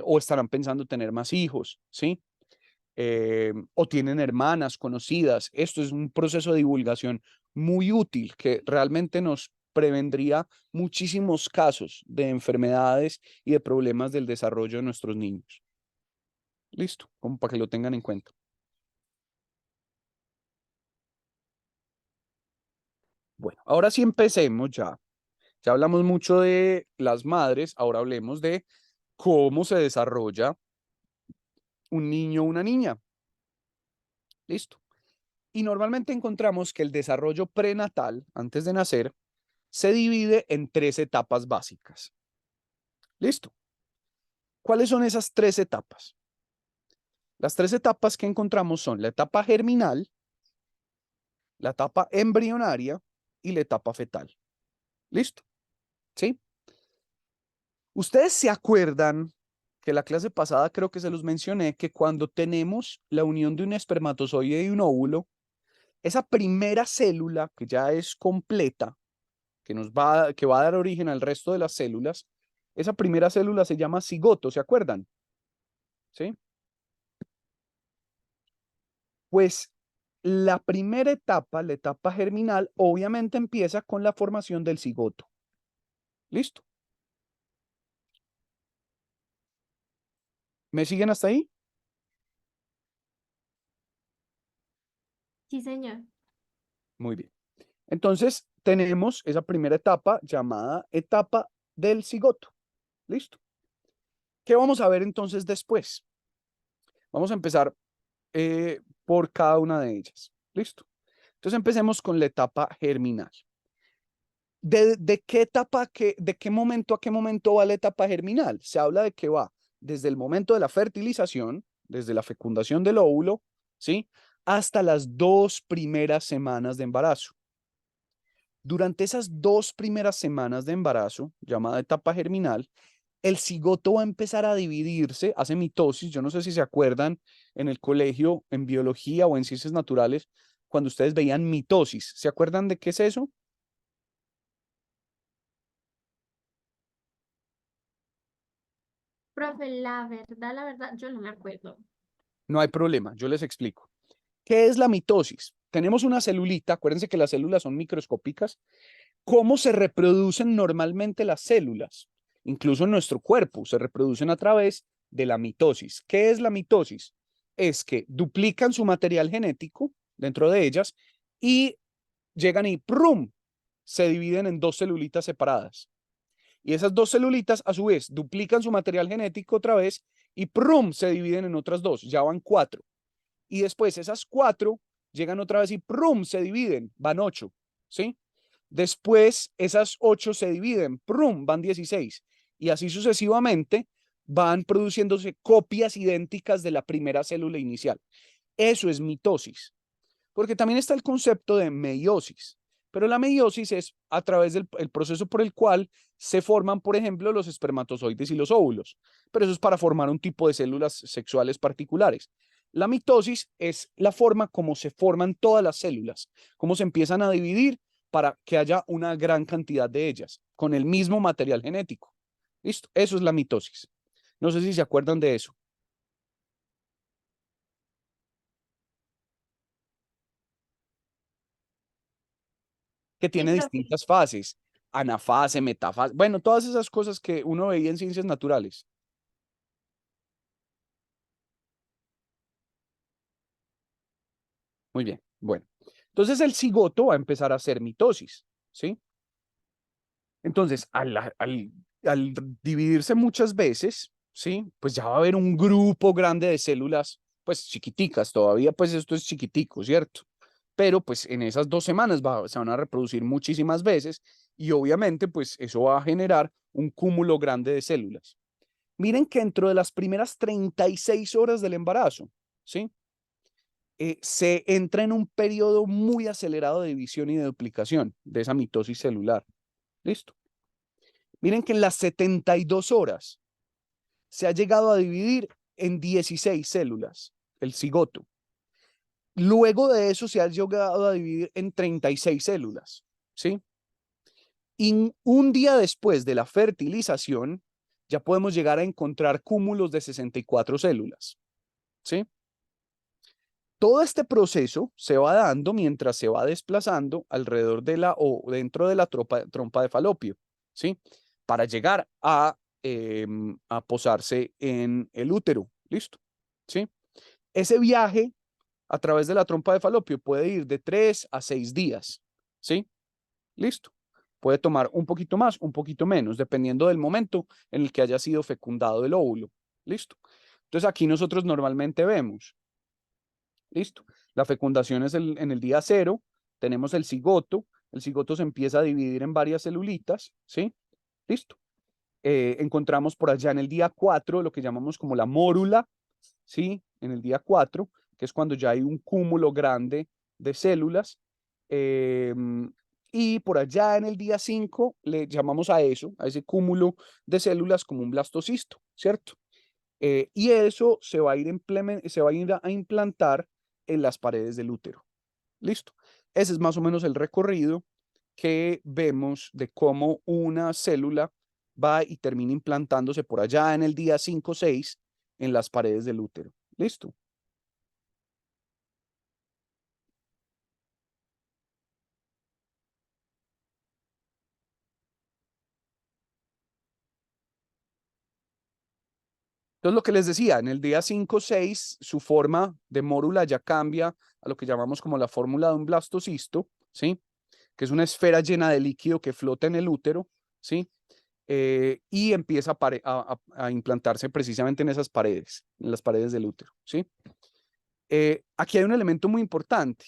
o estarán pensando tener más hijos, ¿sí? O tienen hermanas conocidas. Esto es un proceso de divulgación muy útil que realmente nos prevendría muchísimos casos de enfermedades y de problemas del desarrollo de nuestros niños. Listo, como para que lo tengan en cuenta. Bueno, ahora sí empecemos ya. Ya hablamos mucho de las madres, ahora hablemos de cómo se desarrolla un niño o una niña. Listo. Y normalmente encontramos que el desarrollo prenatal, antes de nacer, se divide en tres etapas básicas. Listo. ¿Cuáles son esas tres etapas? Las tres etapas que encontramos son la etapa germinal, la etapa embrionaria y la etapa fetal. Listo. ¿Sí? Ustedes se acuerdan que la clase pasada creo que se los mencioné que cuando tenemos la unión de un espermatozoide y un óvulo, esa primera célula que ya es completa, que va a dar origen al resto de las células, esa primera célula se llama cigoto, ¿se acuerdan? ¿Sí? Pues la primera etapa, la etapa germinal, obviamente empieza con la formación del cigoto. ¿Listo? ¿Me siguen hasta ahí? Sí, señor. Muy bien. Entonces, tenemos esa primera etapa llamada etapa del cigoto. ¿Listo? ¿Qué vamos a ver entonces después? Vamos a empezar por cada una de ellas. ¿Listo? Entonces, empecemos con la etapa germinal. ¿De qué etapa, de qué momento a qué momento va la etapa germinal? Se habla de que va desde el momento de la fertilización, desde la fecundación del óvulo, ¿sí? Hasta las 2 primeras semanas de embarazo. Durante esas 2 primeras semanas de embarazo, llamada etapa germinal, el cigoto va a empezar a dividirse, hace mitosis. Yo no sé si se acuerdan en el colegio, en biología o en ciencias naturales, cuando ustedes veían mitosis. ¿Se acuerdan de qué es eso? Profe, la verdad, yo no me acuerdo. No hay problema, yo les explico. ¿Qué es la mitosis? Tenemos una celulita, acuérdense que las células son microscópicas. ¿Cómo se reproducen normalmente las células? Incluso en nuestro cuerpo se reproducen a través de la mitosis. ¿Qué es la mitosis? Es que duplican su material genético dentro de ellas y llegan y ¡prum! Se dividen en dos celulitas separadas. Y esas dos celulitas, a su vez, duplican su material genético otra vez y ¡prum! Se dividen en otras dos. Ya van cuatro. Y después esas cuatro llegan otra vez y ¡prum! Se dividen, van ocho, ¿sí? Después esas ocho se dividen, ¡prum! Van 16. Y así sucesivamente van produciéndose copias idénticas de la primera célula inicial. Eso es mitosis. Porque también está el concepto de meiosis. Pero la meiosis es a través del el proceso por el cual se forman, por ejemplo, los espermatozoides y los óvulos. Pero eso es para formar un tipo de células sexuales particulares. La mitosis es la forma como se forman todas las células, cómo se empiezan a dividir para que haya una gran cantidad de ellas, con el mismo material genético. ¿Listo? Eso es la mitosis. No sé si se acuerdan de eso, que Sí, tiene profe. distintas fases, anafase, metafase, bueno, todas esas cosas que uno veía en ciencias naturales. Muy bien, bueno. Entonces el cigoto va a empezar a hacer mitosis, ¿sí? Entonces, al dividirse muchas veces, ¿sí? Pues ya va a haber un grupo grande de células, pues chiquiticas, todavía pues esto es chiquitico, ¿cierto? Pero pues en esas 2 semanas se van a reproducir muchísimas veces y obviamente pues eso va a generar un cúmulo grande de células. Miren que dentro de las primeras 36 horas del embarazo, ¿sí? Se entra en un periodo muy acelerado de división y de duplicación de esa mitosis celular. ¿Listo? Miren que en las 72 horas se ha llegado a dividir en 16 células, el cigoto. Luego de eso se ha llegado a dividir en 36 células, ¿sí? Y un día después de la fertilización, ya podemos llegar a encontrar cúmulos de 64 células, ¿sí? Todo este proceso se va dando mientras se va desplazando alrededor de la o dentro de la trompa de falopio, ¿sí? Para llegar a posarse en el útero, ¿listo? ¿Sí? Ese viaje a través de la trompa de falopio puede ir de 3 a 6 días, ¿sí? ¿Listo? Puede tomar un poquito más, un poquito menos, dependiendo del momento en el que haya sido fecundado el óvulo, ¿listo? Entonces aquí nosotros normalmente vemos, ¿listo? La fecundación es en el día 0, tenemos el cigoto se empieza a dividir en varias celulitas, ¿sí? ¿Listo? Encontramos por allá en el día 4 lo que llamamos como la mórula, ¿sí? En el día 4, que es cuando ya hay un cúmulo grande de células. Y por allá en el día 5 le llamamos a eso, a ese cúmulo de células como un blastocisto, ¿cierto? Y eso se va a ir a implantar en las paredes del útero. Listo. Ese es más o menos el recorrido que vemos de cómo una célula va y termina implantándose por allá en el día 5 o 6 en las paredes del útero. Listo. Entonces, lo que les decía, en el día 5 o 6, su forma de mórula ya cambia a lo que llamamos como la fórmula de un blastocisto, ¿sí? Que es una esfera llena de líquido que flota en el útero, ¿sí? Y empieza a implantarse precisamente en esas paredes, en las paredes del útero, ¿sí? Aquí hay un elemento muy importante.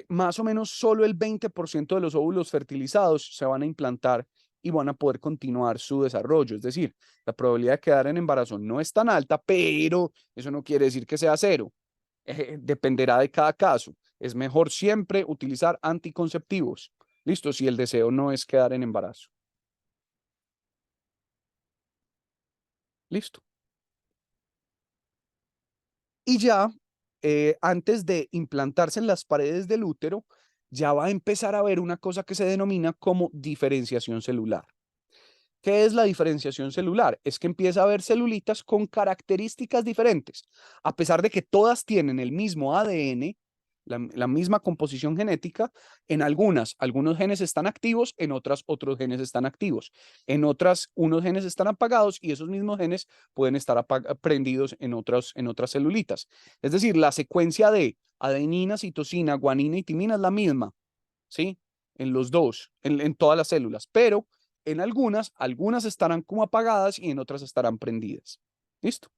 Más o menos solo el 20% de los óvulos fertilizados se van a implantar y van a poder continuar su desarrollo. Es decir, la probabilidad de quedar en embarazo no es tan alta, pero eso no quiere decir que sea cero. Dependerá de cada caso. Es mejor siempre utilizar anticonceptivos. Listo, si el deseo no es quedar en embarazo. Listo. Y ya, antes de implantarse en las paredes del útero, ya va a empezar a haber una cosa que se denomina como diferenciación celular. ¿Qué es la diferenciación celular? Es que empieza a haber celulitas con características diferentes. A pesar de que todas tienen el mismo ADN, la misma composición genética, en algunos genes están activos, en otras, otros genes están activos. En otras, unos genes están apagados y esos mismos genes pueden estar prendidos en otras celulitas. Es decir, la secuencia de adenina, citosina, guanina y timina es la misma, ¿sí? En los dos, en todas las células, pero en algunas estarán como apagadas y en otras estarán prendidas. ¿Listo?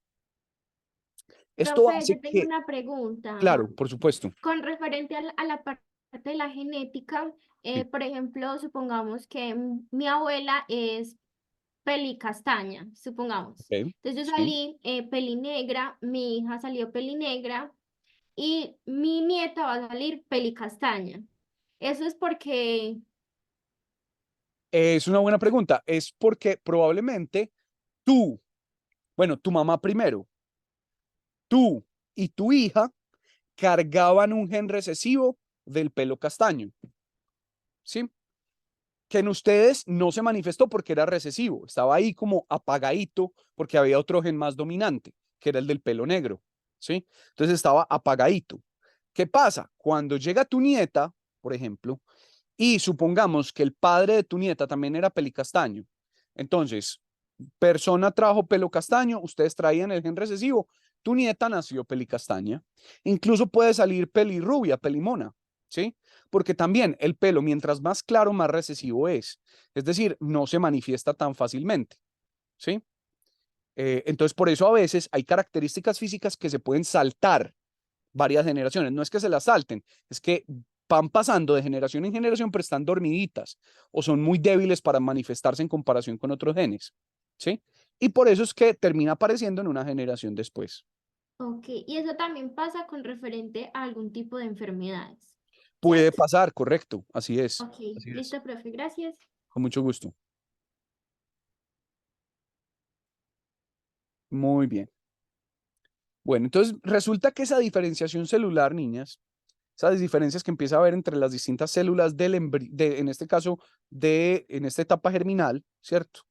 Esto Profe, hace yo tengo que, una pregunta. claro, por supuesto. Con referente a la parte de la genética, Sí, por ejemplo, supongamos que mi abuela es pelicastaña, supongamos. ok, Entonces yo sí. salí pelinegra, mi hija salió pelinegra y mi nieta va a salir pelicastaña. Eso es porque, Es una buena pregunta. Es porque probablemente tú, bueno, tu mamá primero, tú y tu hija cargaban un gen recesivo del pelo castaño, ¿sí? Que en ustedes no se manifestó porque era recesivo, estaba ahí como apagadito porque había otro gen más dominante, que era el del pelo negro, ¿sí? Entonces estaba apagadito. ¿Qué pasa? Cuando llega tu nieta, por ejemplo, y supongamos que el padre de tu nieta también era pelicastaño, entonces, persona trajo pelo castaño, ustedes traían el gen recesivo, tu nieta nació pelicastaña, incluso puede salir pelirrubia, pelimona, ¿sí? Porque también el pelo, mientras más claro, más recesivo es decir, no se manifiesta tan fácilmente, ¿sí? Entonces, por eso a veces hay características físicas que se pueden saltar varias generaciones. No es que se las salten, es que van pasando de generación en generación, pero están dormiditas o son muy débiles para manifestarse en comparación con otros genes, ¿sí? Y por eso es que termina apareciendo en una generación después. Ok, y eso también pasa con referente a algún tipo de enfermedades, Puede ¿cierto? pasar, correcto, así es, Ok, así es, listo, profe, gracias. con mucho gusto. Muy bien. Bueno, entonces resulta que esa diferenciación celular, niñas, esas diferencias que empieza a haber entre las distintas células en este caso, en esta etapa germinal, ¿cierto?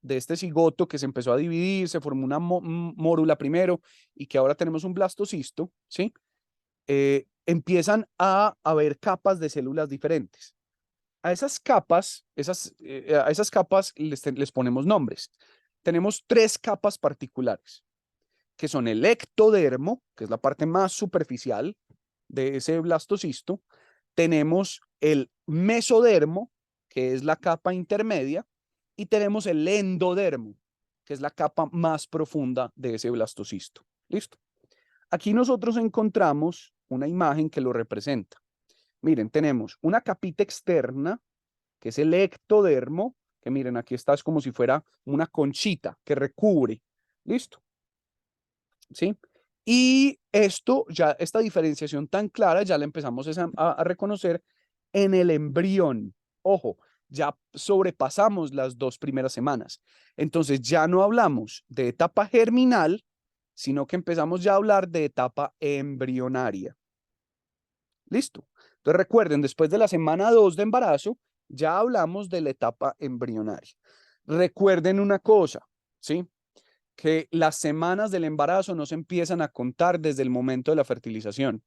De este cigoto que se empezó a dividir, se formó una mórula primero y que ahora tenemos un blastocisto, ¿sí? Empiezan a haber capas de células diferentes. A esas capas les ponemos nombres. Tenemos tres capas particulares, que son el ectodermo, que es la parte más superficial de ese blastocisto. Tenemos el mesodermo, que es la capa intermedia, y tenemos el endodermo, que es la capa más profunda de ese blastocisto. ¿Listo? Aquí nosotros encontramos una imagen que lo representa. Miren, tenemos una capita externa, que es el ectodermo, que miren, aquí está, es como si fuera una conchita que recubre. ¿Listo? ¿Sí? Y esta diferenciación tan clara, ya la empezamos a reconocer en el embrión. Ojo, ya sobrepasamos las 2 primeras semanas. Entonces ya no hablamos de etapa germinal, sino que empezamos ya a hablar de etapa embrionaria. Listo. Entonces recuerden, después de la semana 2 de embarazo, ya hablamos de la etapa embrionaria. Recuerden una cosa, ¿sí? Que las semanas del embarazo no se empiezan a contar desde el momento de la fertilización.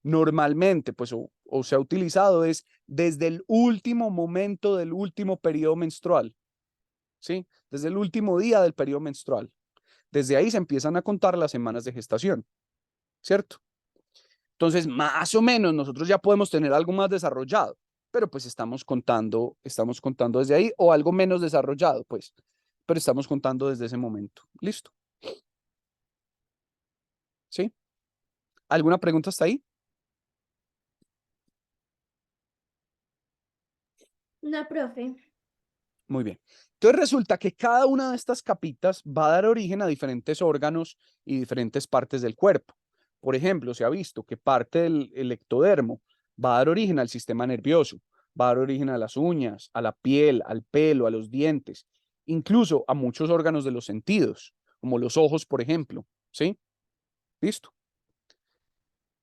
Normalmente, pues, o se ha utilizado es desde el último momento del último periodo menstrual, ¿sí? Desde el último día del periodo menstrual. Desde ahí se empiezan a contar las semanas de gestación, ¿cierto? Entonces, más o menos, nosotros ya podemos tener algo más desarrollado, pero pues estamos contando desde ahí, o algo menos desarrollado, pues, pero estamos contando desde ese momento. ¿Listo? ¿Sí? ¿Alguna pregunta hasta ahí? No, profe. Muy bien. Entonces resulta que cada una de estas capitas va a dar origen a diferentes órganos y diferentes partes del cuerpo. Por ejemplo, se ha visto que parte del ectodermo va a dar origen al sistema nervioso, va a dar origen a las uñas, a la piel, al pelo, a los dientes, incluso a muchos órganos de los sentidos, como los ojos, por ejemplo. ¿Sí? ¿Listo?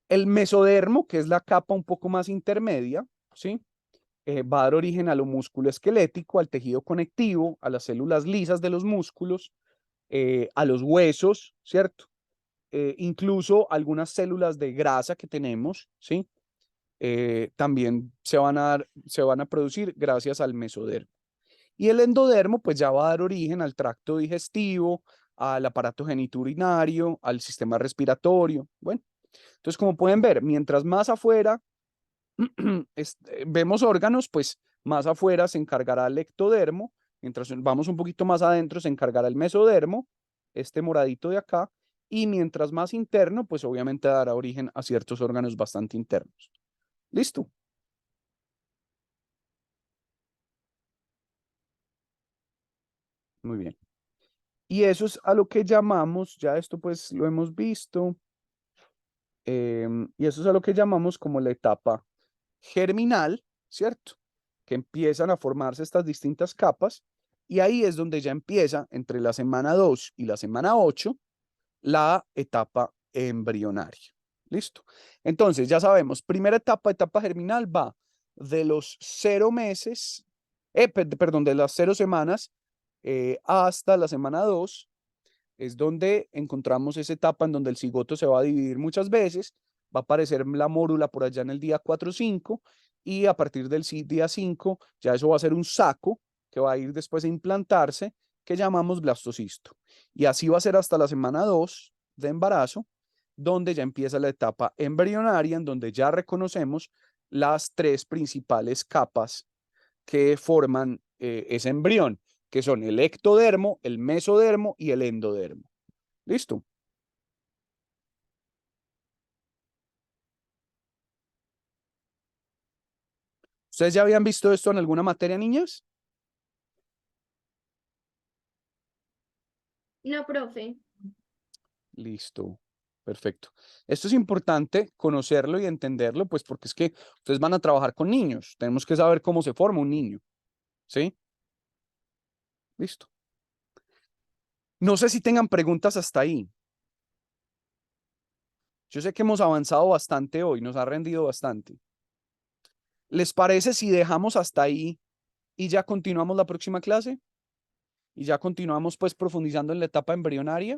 El mesodermo, que es la capa un poco más intermedia, ¿sí? Va a dar origen a lo músculo esquelético, al tejido conectivo, a las células lisas de los músculos, a los huesos, ¿cierto? Incluso algunas células de grasa que tenemos, ¿sí? También se van a producir gracias al mesodermo. Y el endodermo, pues ya va a dar origen al tracto digestivo, al aparato genitourinario, al sistema respiratorio. Bueno, entonces como pueden ver, mientras más afuera vemos órganos, pues más afuera se encargará el ectodermo, mientras vamos un poquito más adentro se encargará el mesodermo, este moradito de acá, y mientras más interno, pues obviamente dará origen a ciertos órganos bastante internos. ¿Listo? Muy bien. Y eso es a lo que llamamos, ya esto pues lo hemos visto, y eso es a lo que llamamos como la etapa germinal, ¿cierto? Que empiezan a formarse estas distintas capas y ahí es donde ya empieza entre la semana 2 y la semana 8 la etapa embrionaria. ¿Listo? Entonces, ya sabemos, primera etapa, etapa germinal va de los 0 meses, perdón, de las 0 semanas hasta la semana 2 es donde encontramos esa etapa en donde el cigoto se va a dividir muchas veces, va a aparecer la mórula por allá en el día 4 o 5 y a partir del día 5 ya eso va a ser un saco que va a ir después a implantarse que llamamos blastocisto. Y así va a ser hasta la semana 2 de embarazo, donde ya empieza la etapa embrionaria, en donde ya reconocemos las tres principales capas que forman ese embrión, que son el ectodermo, el mesodermo y el endodermo. ¿Listo? ¿Ustedes ya habían visto esto en alguna materia, niñas? No, profe. Listo. Perfecto. Esto es importante conocerlo y entenderlo, pues porque es que ustedes van a trabajar con niños. Tenemos que saber cómo se forma un niño. ¿Sí? Listo. No sé si tengan preguntas hasta ahí. Yo sé que hemos avanzado bastante hoy, nos ha rendido bastante. ¿Les parece si dejamos hasta ahí y ya continuamos la próxima clase? Y ya continuamos pues profundizando en la etapa embrionaria.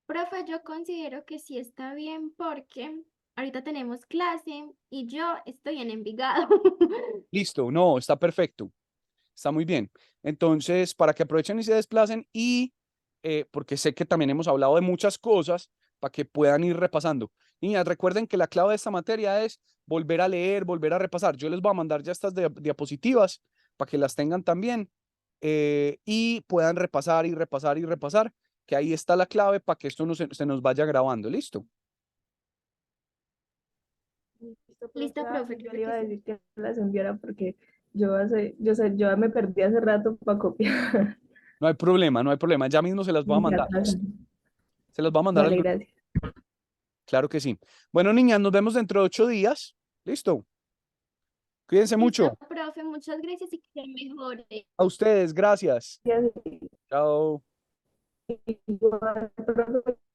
Profe, yo considero que sí está bien porque ahorita tenemos clase y yo estoy en Envigado. Listo, no, está perfecto. Está muy bien. Entonces, para que aprovechen y se desplacen y porque sé que también hemos hablado de muchas cosas, para que puedan ir repasando. Niñas, recuerden que la clave de esta materia es volver a leer, volver a repasar. Yo les voy a mandar ya estas diapositivas para que las tengan también y puedan repasar y repasar y repasar, que ahí está la clave para que esto no se nos vaya grabando. ¿Listo? Listo, profe. Listo, Ah, profe, yo claro le iba que a sí. decir que las enviara porque yo me perdí hace rato para copiar No hay problema, no hay problema. Ya mismo se las voy a y se mandar. atrasan. Se las voy a mandar al Vale, grupo. gracias. Claro que sí. Bueno, niñas, nos vemos dentro de 8 días. Listo. Cuídense Listo, mucho. profe, muchas gracias y que se mejore. A ustedes, gracias. Gracias. Chao. Igual, profe.